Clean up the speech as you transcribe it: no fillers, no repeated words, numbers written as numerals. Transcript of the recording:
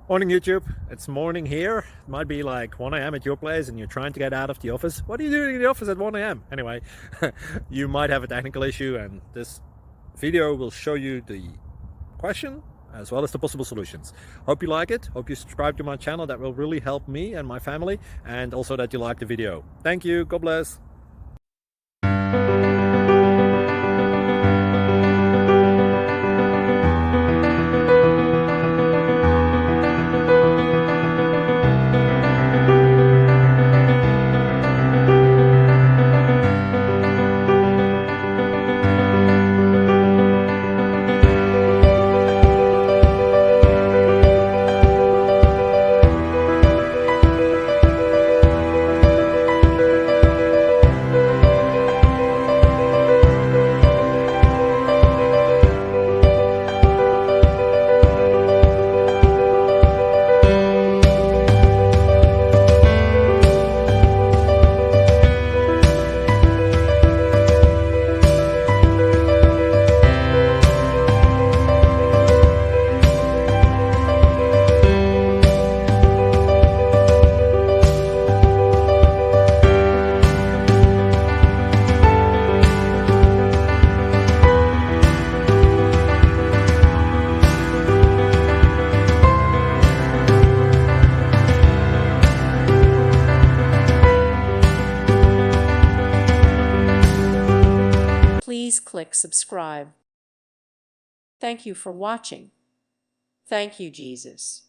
Morning YouTube, it's morning here. It might be like 1 a.m. at your place and you're trying to get out of the office. What are you doing in the office at 1 a.m? Anyway, you might have a technical issue and this video will show you the question as well as the possible solutions. Hope you like it, hope you subscribe to my channel. That will really help me and my family, and also that you like the video. Thank you, God bless. Please click subscribe. Thank you for watching. Thank you, Jesus.